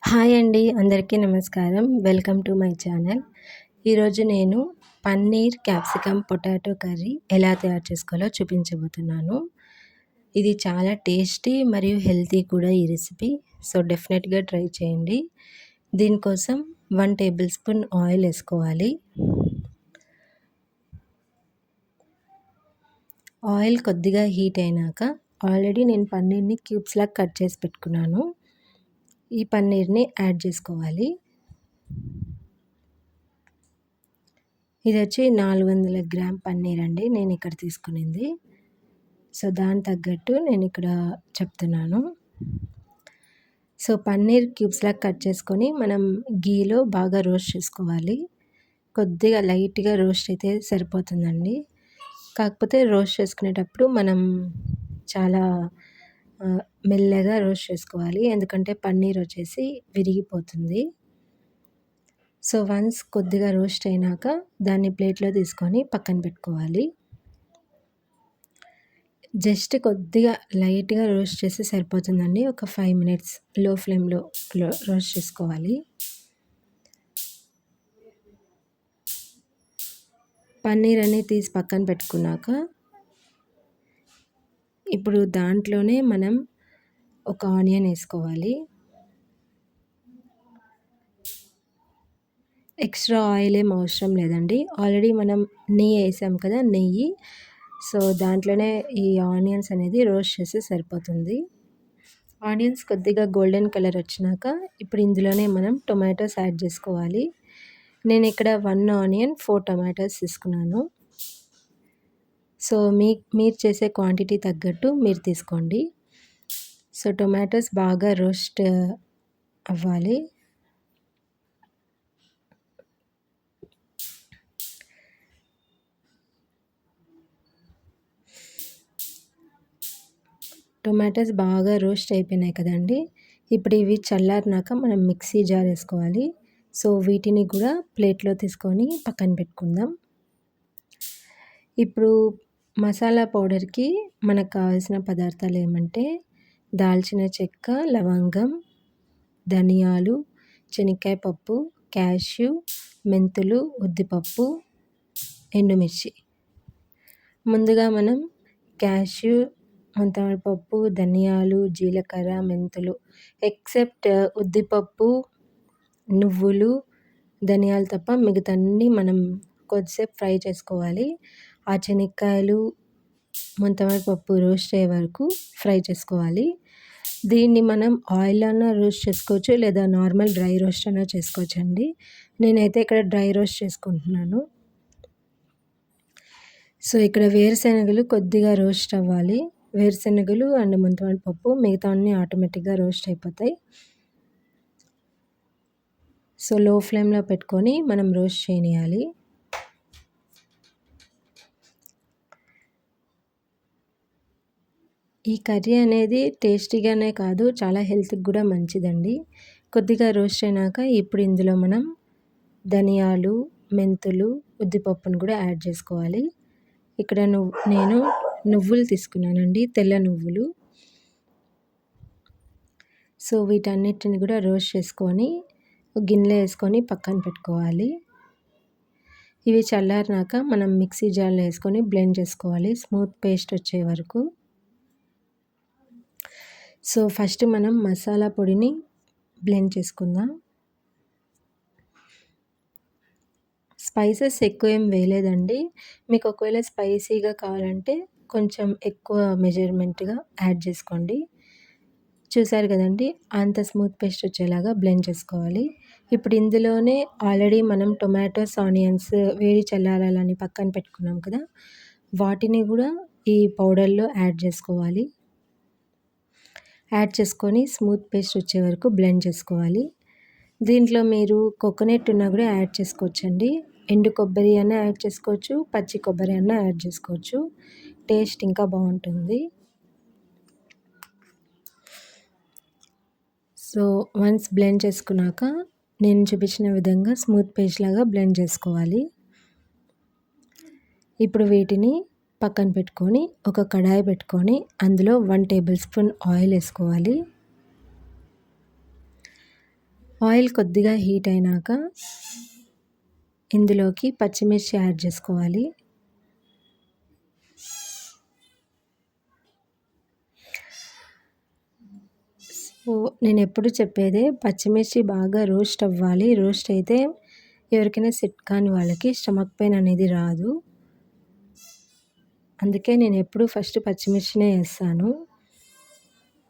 Hi అండి. అందరికీ నమస్కారం. Welcome to my channel. ఈరోజు నేను పన్నీర్ క్యాప్సికమ్ పొటాటో కర్రీ ఎలా తయారు చేసుకోవాలో చూపించబోతున్నాను. ఇది చాలా టేస్టీ మరియు హెల్తీ కూడా ఈ రెసిపీ. సో, డెఫినెట్‌గా ట్రై చేయండి. దీనికోసం 1 టేబుల్ స్పూన్ ఆయిల్ ఏసుకోవాలి. ఆయిల్ కొద్దిగా హీట్ అయినాక ఆల్రెడీ నేను పన్నీర్‌ని క్యూబ్స్‌లాగా కట్ చేసి పెట్టుకున్నాను. ఈ పన్నీర్‌ని యాడ్ చేసుకోవాలి. ఇది వచ్చి 400 గ్రామ్ పన్నీర్ అండి నేను ఇక్కడ తీసుకునింది. సో, దానికి తగ్గట్టు నేను ఇక్కడ చెప్తున్నాను. సో, పన్నీర్ క్యూబ్స్‌లాగా కట్ చేసుకొని మనం ఘీలో బాగా రోస్ట్ చేసుకోవాలి. కొద్దిగా లైట్‌గా రోస్ట్ అయితే సరిపోతుందండి. కాకపోతే రోస్ట్ చేసుకునేటప్పుడు మనం చాలా మెల్లగా రోస్ట్ చేసుకోవాలి. ఎందుకంటే పన్నీర్ వచ్చేసి విరిగిపోతుంది. సో, వన్స్ కొద్దిగా రోస్ట్ అయినాక దాన్ని ప్లేట్‌లో తీసుకొని పక్కన పెట్టుకోవాలి. జస్ట్ కొద్దిగా లైట్‌గా రోస్ట్ చేస్తే సరిపోతుందండి. ఒక 5 మినిట్స్ లో ఫ్లేమ్‌లో రోస్ట్ చేసుకోవాలి. పన్నీర్ అన్నీ తీసి పక్కన పెట్టుకున్నాక ఇప్పుడు దాంట్లోనే మనం ఒక ఆనియన్ ఏసుకోవాలి. ఎక్స్ట్రా ఆయిల్ ఏం అవసరం లేదండి. ఆల్రెడీ మనం నెయ్యి ఏసాం కదా! నెయ్యి. సో, దాంట్లోనే ఈ ఆనియన్స్ అనేది రోస్ట్ చేస్తే సరిపోతుంది. ఆనియన్స్ కొద్దిగా గోల్డెన్ కలర్ వచ్చినాక ఇప్పుడు ఇందులోనే మనం టొమాటోస్ యాడ్ చేసుకోవాలి. నేను ఇక్కడ 1 ఆనియన్, 4 టొమాటోస్ తీసుకున్నాను. సో, మీరు చేసే క్వాంటిటీ తగ్గట్టు మీరు తీసుకోండి. సో, టొమాటోస్ బాగా రోస్ట్ అవ్వాలి. టొమాటోస్ బాగా రోస్ట్ అయిపోయినాయి కదండీ! ఇప్పుడు ఇవి చల్లారినాక మనం మిక్సీ జార్ ఏసుకోవాలి. సో, వీటిని కూడా ప్లేట్‌లో తీసుకొని పక్కన పెట్టుకుందాం. ఇప్పుడు మసాలా పౌడర్‌కి మనకు కావాల్సిన పదార్థాలు ఏమంటే దాల్చిన చెక్క, లవంగం, ధనియాలు, శనక్కాయ పప్పు, క్యాష్యూ, మెంతులు, ఉద్దిపప్పు, ఎండుమిర్చి. ముందుగా మనం క్యాష్యూ, ముంతమరిపప్పు, ధనియాలు, జీలకర్ర, మెంతులు ఎక్సెప్ట్ ఉద్దిపప్పు, నువ్వులు, ధనియాలు తప్ప మిగతా అన్నీ మనం కొద్దిసేపు ఫ్రై చేసుకోవాలి. ఆ శనక్కాయలు, ముంతమరిపప్పు రోస్ట్ అయ్యే వరకు ఫ్రై చేసుకోవాలి. దీన్ని మనం ఆయిల్‌లో అన్నా రోస్ట్ చేసుకోవచ్చు లేదా నార్మల్ డ్రై రోస్ట్ అన్నా చేసుకోవచ్చండి. నేనైతే ఇక్కడ డ్రై రోస్ట్ చేసుకుంటున్నాను. సో, ఇక్కడ వేరుశెనగలు కొద్దిగా రోస్ట్ అవ్వాలి. వేరుశెనగలు అండ్ ముంతమరిపప్పు మిగతావన్నీ ఆటోమేటిక్‌గా రోస్ట్ అయిపోతాయి. సో, లో ఫ్లేమ్‌లో పెట్టుకొని మనం రోస్ట్ చేయనియాలి. ఈ కర్రీ అనేది టేస్టీగానే కాదు చాలా హెల్త్‌కి కూడా మంచిదండి. కొద్దిగా రోస్ట్ అయినాక ఇప్పుడు ఇందులో మనం ధనియాలు, మెంతులు, ఉద్దిపప్పును కూడా యాడ్ చేసుకోవాలి. ఇక్కడ నేను నువ్వులు తీసుకున్నానండి, తెల్ల నువ్వులు. సో, వీటన్నిటిని కూడా రోస్ట్ చేసుకొని గిన్నెలో వేసుకొని పక్కన పెట్టుకోవాలి. ఇవి చల్లారినాక మనం మిక్సీ జార్‌లో వేసుకొని బ్లెండ్ చేసుకోవాలి స్మూత్ పేస్ట్ వచ్చే వరకు. సో, ఫస్ట్ మనం మసాలా పొడిని బ్లెండ్ చేసుకుందాం. స్పైసెస్ ఎక్కువ ఏం వేయలేదండి. మీకు ఒకవేళ స్పైసీగా కావాలంటే కొంచెం ఎక్కువ మెజర్‌మెంట్‌గా యాడ్ చేసుకోండి. చూసారు కదండీ! అంత స్మూత్ పేస్ట్ వచ్చేలాగా బ్లెండ్ చేసుకోవాలి. ఇప్పుడు ఇందులోనే ఆల్రెడీ మనం టొమాటోస్, ఆనియన్స్ వేడి చల్లారాలని పక్కన పెట్టుకున్నాం కదా! వాటిని కూడా ఈ పౌడర్‌లో యాడ్ చేసుకోవాలి. యాడ్ చేసుకొని స్మూత్ పేస్ట్ వచ్చే వరకు బ్లెండ్ చేసుకోవాలి. దీంట్లో మీరు కోకోనట్ ఉన్నా కూడా యాడ్ చేసుకోవచ్చండి. ఎండు కొబ్బరి అన్నా యాడ్ చేసుకోవచ్చు, పచ్చి కొబ్బరి అన్నా యాడ్ చేసుకోవచ్చు. టేస్ట్ ఇంకా బాగుంటుంది. సో, వన్స్ బ్లెండ్ చేసుకున్నాక నేను చూపించిన విధంగా స్మూత్ పేస్ట్ లాగా బ్లెండ్ చేసుకోవాలి. ఇప్పుడు వీటిని పక్కన పెట్టుకొని ఒక కడాయి పెట్టుకొని అందులో 1 టేబుల్ స్పూన్ ఆయిల్ వేసుకోవాలి. ఆయిల్ కొద్దిగా హీట్ అయినాక ఇందులోకి పచ్చిమిర్చి యాడ్ చేసుకోవాలి. సో నేను ఎప్పుడు చెప్పేదే పచ్చిమిర్చి బాగా రోస్ట్ అవ్వాలి. రోస్ట్ అయితే ఎవరికైనా సెట్ కాని వాళ్ళకి స్టమక్ పెయిన్ అనేది రాదు. అందుకే నేను ఎప్పుడు ఫస్ట్ పచ్చిమిర్చినే వేస్తాను.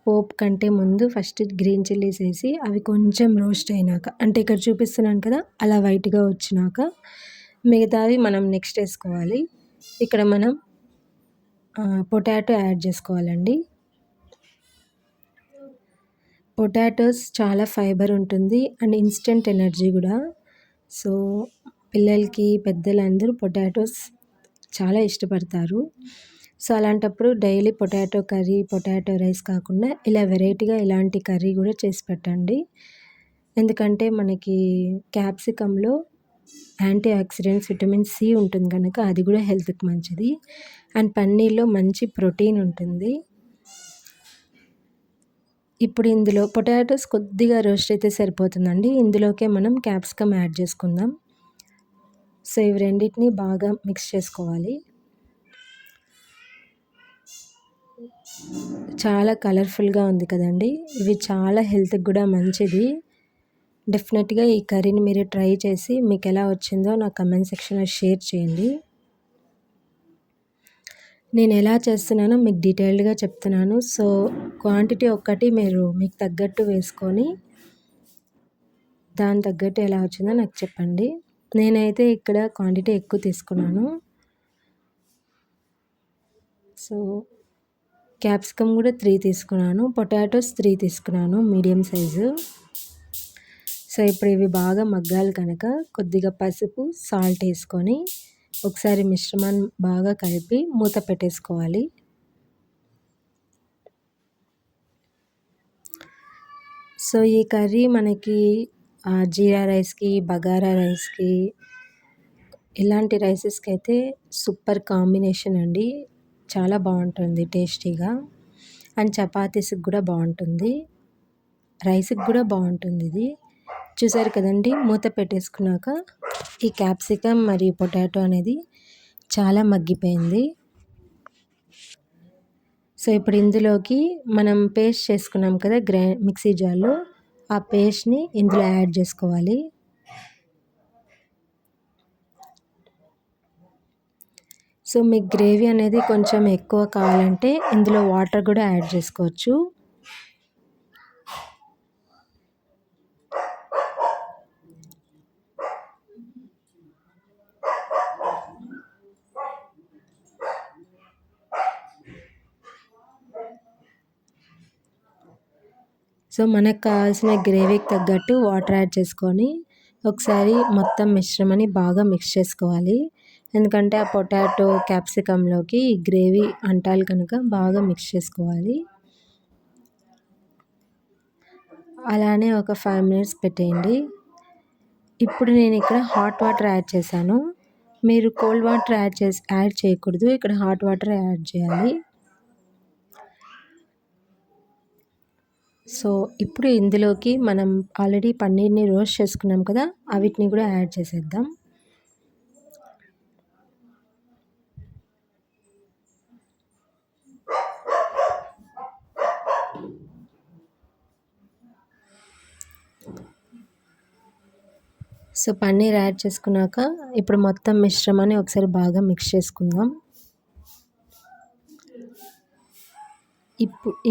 పోపు కంటే ముందు ఫస్ట్ గ్రీన్ చిల్లీస్ వేసి అవి కొంచెం రోస్ట్ అయినాక, అంటే ఇక్కడ చూపిస్తున్నాను కదా అలా వైట్గా వచ్చినాక మిగతావి మనం నెక్స్ట్ వేసుకోవాలి. ఇక్కడ మనం పొటాటో యాడ్ చేసుకోవాలండి. పొటాటోస్ చాలా ఫైబర్ ఉంటుంది అండ్ ఇన్స్టెంట్ ఎనర్జీ కూడా. సో పిల్లలకి పెద్దలందరూ పొటాటోస్ చాలా ఇష్టపడతారు. సో అలాంటప్పుడు daily potato curry, potato rice కాకుండా ఇలా వెరైటీగా ఇలాంటి కర్రీ కూడా చేసి పెట్టండి. ఎందుకంటే మనకి క్యాప్సికంలో యాంటీ ఆక్సిడెంట్స్ విటమిన్ సి ఉంటుంది కనుక అది కూడా హెల్త్కి మంచిది. అండ్ పన్నీర్లో మంచి ప్రోటీన్ ఉంటుంది. ఇప్పుడు ఇందులో పొటాటోస్ కొద్దిగా రోస్ట్ అయితే సరిపోతుందండి. ఇందులోకే మనం క్యాప్సికమ్ యాడ్ చేసుకుందాం. సో ఇవి రెండింటిని బాగా మిక్స్ చేసుకోవాలి. చాలా కలర్ఫుల్గా ఉంది కదండి. ఇవి చాలా హెల్త్కి కూడా మంచిది. డెఫినెట్గా ఈ కర్రీని మీరు ట్రై చేసి మీకు ఎలా వచ్చిందో నా కమెంట్ సెక్షన్లో షేర్ చేయండి. నేను ఎలా చేస్తున్నానో మీకు డీటెయిల్డ్గా చెప్తున్నాను. సో క్వాంటిటీ ఒక్కటి మీరు మీకు తగ్గట్టు వేసుకొని దాని తగ్గట్టు ఎలా వచ్చిందో నాకు చెప్పండి. నేనైతే ఇక్కడ క్వాంటిటీ ఎక్కువ తీసుకున్నాను. సో క్యాప్సికమ్ కూడా 3 తీసుకున్నాను. పొటాటోస్ 3 తీసుకున్నాను మీడియం సైజు. సో ఇప్పుడు ఇవి బాగా మగ్గాలి కనుక కొద్దిగా పసుపు, సాల్ట్ వేసుకొని ఒకసారి మిశ్రమాన్ని బాగా కలిపి మూత పెట్టేసుకోవాలి. సో ఈ కర్రీ మనకి జీరా రైస్కి, బగారా రైస్కి, ఇలాంటి రైసెస్కి అయితే సూపర్ కాంబినేషన్ అండి. చాలా బాగుంటుంది టేస్టీగా. అండ్ చపాతీస్కి కూడా బాగుంటుంది, రైస్కి కూడా బాగుంటుంది. ఇది చూసారు కదండి. మూత పెట్టేసుకున్నాక ఈ క్యాప్సికమ్ మరియు పొటాటో అనేది చాలా మగ్గిపోయింది. సో ఇప్పుడు ఇందులోకి మనం పేస్ట్ చేసుకున్నాం కదా మిక్సీ జార్లో, ఆ పేస్ట్ని ఇందులో యాడ్ చేసుకోవాలి. సో మీకు గ్రేవీ అనేది కొంచెం ఎక్కువ కావాలంటే ఇందులో వాటర్ కూడా యాడ్ చేసుకోవచ్చు. సో మనకు కావాల్సిన గ్రేవీకి తగ్గట్టు వాటర్ యాడ్ చేసుకొని ఒకసారి మొత్తం మిశ్రమాన్ని బాగా మిక్స్ చేసుకోవాలి. ఎందుకంటే ఆ పొటాటో క్యాప్సికంలోకి గ్రేవీ అంటాలి కనుక బాగా మిక్స్ చేసుకోవాలి. అలానే ఒక 5 మినిట్స్ పెట్టేయండి. ఇప్పుడు నేను ఇక్కడ హాట్ వాటర్ యాడ్ చేశాను. మీరు కోల్డ్ వాటర్ యాడ్ చేయకూడదు. ఇక్కడ హాట్ వాటర్ యాడ్ చేయాలి. సో ఇప్పుడు ఇందులోకి మనం ఆల్రెడీ పన్నీర్ని రోస్ట్ చేసుకున్నాం కదా, వీటిని కూడా యాడ్ చేసేద్దాం. సో పన్నీర్ యాడ్ చేసుకున్నాక ఇప్పుడు మొత్తం మిశ్రమాన్ని ఒకసారి బాగా మిక్స్ చేసుకుందాం.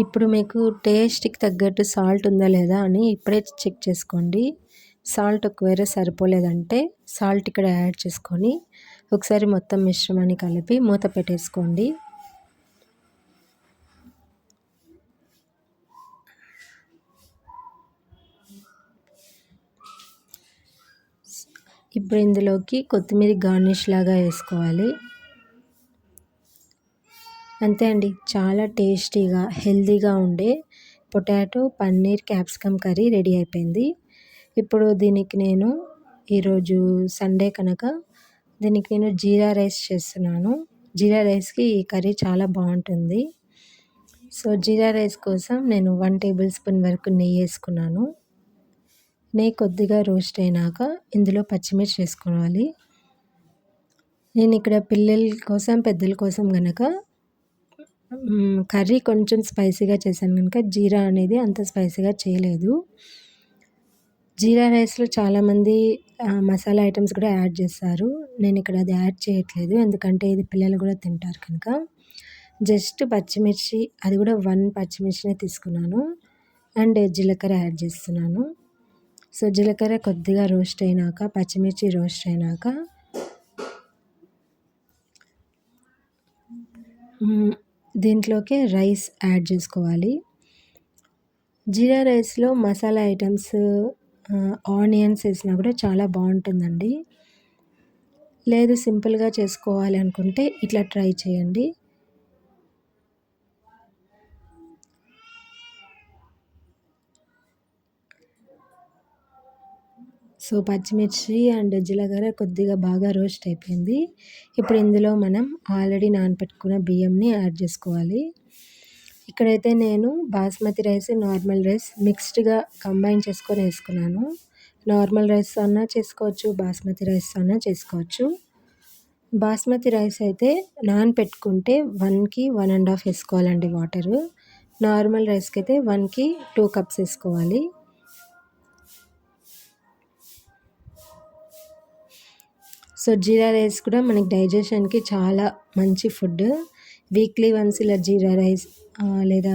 ఇప్పుడు మీకు టేస్ట్కి తగ్గట్టు సాల్ట్ ఉందా లేదా అని ఇప్పుడే చెక్ చేసుకోండి. సాల్ట్ ఒకవేళ సరిపోలేదంటే సాల్ట్ ఇక్కడ యాడ్ చేసుకొని ఒకసారి మొత్తం మిశ్రమాన్ని కలిపి మూత పెట్టేసుకోండి. ఇప్పుడు ఇందులోకి కొత్తిమీర గార్నిష్ లాగా వేసుకోవాలి. అంతే అండి, చాలా టేస్టీగా హెల్తీగా ఉండే potato paneer capsicum curry ready అయిపోయింది. ఇప్పుడు దీనికి నేను ఈరోజు సండే కనుక దీనికి నేను జీరా రైస్ చేస్తున్నాను. జీరా రైస్కి ఈ కర్రీ చాలా బాగుంటుంది. సో జీరా రైస్ కోసం నేను 1 టేబుల్ స్పూన్ వరకు నెయ్యి వేసుకున్నాను. నెయ్యి కొద్దిగా రోస్ట్ అయినాక ఇందులో పచ్చిమిర్చి వేసుకోవాలి. నేను ఇక్కడ పిల్లల కోసం పెద్దల కోసం గనక కర్రీ కొంచెం స్పైసీగా చేశాను కనుక జీరా అనేది అంత స్పైసీగా చేయలేదు. జీరా రైస్లో చాలామంది మసాలా ఐటమ్స్ కూడా యాడ్ చేస్తారు. నేను ఇక్కడ అది యాడ్ చేయట్లేదు, ఎందుకంటే ఇది పిల్లలు కూడా తింటారు కనుక. జస్ట్ పచ్చిమిర్చి, అది కూడా 1 పచ్చిమిర్చినే తీసుకున్నాను, అండ్ జీలకర్ర యాడ్ చేస్తున్నాను. సో జీలకర్ర కొద్దిగా రోస్ట్ అయినాక, పచ్చిమిర్చి రోస్ట్ అయినాక దీంట్లోకి రైస్ యాడ్ చేసుకోవాలి. జీరా రైస్లో మసాలా ఐటమ్స్, ఆనియన్స్ వేసినా కూడా చాలా బాగుంటుందండి. లేదు సింపుల్గా చేసుకోవాలి అనుకుంటే ఇట్లా ట్రై చేయండి. సో పచ్చిమిర్చి అండ్ జీలకర్ర కొద్దిగా బాగా రోస్ట్ అయిపోయింది. ఇప్పుడు ఇందులో మనం ఆల్రెడీ నానబెట్టుకున్న బియ్యంని యాడ్ చేసుకోవాలి. ఇక్కడైతే నేను బాస్మతి రైస్, నార్మల్ రైస్ మిక్స్డ్గా కంబైన్ చేసుకొని వేసుకున్నాను. నార్మల్ రైస్ అన్నా చేసుకోవచ్చు, బాస్మతి రైస్ అన్నా చేసుకోవచ్చు. బాస్మతి రైస్ అయితే నానబెట్టుకుంటే 1కి 1.5 వేసుకోవాలండి వాటరు. నార్మల్ రైస్కి అయితే 1కి 2 కప్స్ వేసుకోవాలి. సో జీరా రైస్ కూడా మనకి డైజెషన్కి చాలా మంచి ఫుడ్. వీక్లీ వన్స్ ఇలా జీరా రైస్ లేదా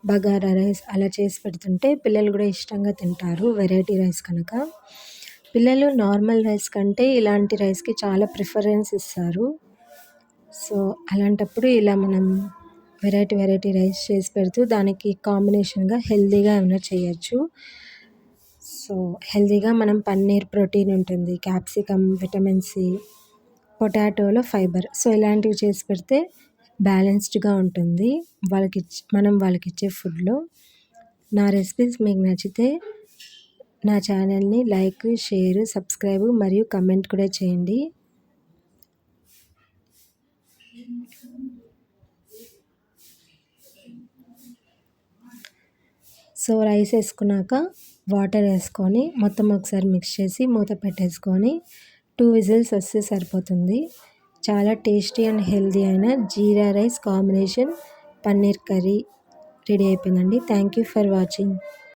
బగారా రైస్ అలా చేసి పెడుతుంటే పిల్లలు కూడా ఇష్టంగా తింటారు, వెరైటీ రైస్ కనుక. పిల్లలు నార్మల్ రైస్ కంటే ఇలాంటి రైస్కి చాలా ప్రిఫరెన్స్ ఇస్తారు. సో అలాంటప్పుడు ఇలా మనం వెరైటీ రైస్ చేసి పెడుతూ దానికి కాంబినేషన్గా హెల్తీగా ఏమైనా చేయొచ్చు. సో హెల్తీగా మనం పన్నీర్ ప్రోటీన్ ఉంటుంది, క్యాప్సికమ్ విటమిన్ సి, పొటాటోలో ఫైబర్. సో ఇలాంటివి చేసి పెడితే బ్యాలెన్స్డ్గా ఉంటుంది మనం వాళ్ళకి ఇచ్చే ఫుడ్లో. నా రెసిపీస్ మీకు నచ్చితే నా ఛానల్ని లైక్, షేర్, సబ్స్క్రైబ్ మరియు కమెంట్ కూడా చేయండి. సో రైస్ వేసుకున్నాక వాటర్ వేసుకొని మొత్తం ఒకసారి మిక్స్ చేసి మూత పెట్టేసుకొని 2 విజిల్స్ వస్తే సరిపోతుంది. చాలా టేస్టీ అండ్ హెల్తీ అయిన jeera rice combination paneer curry ready అయిపోయిందండి. Thank you for watching.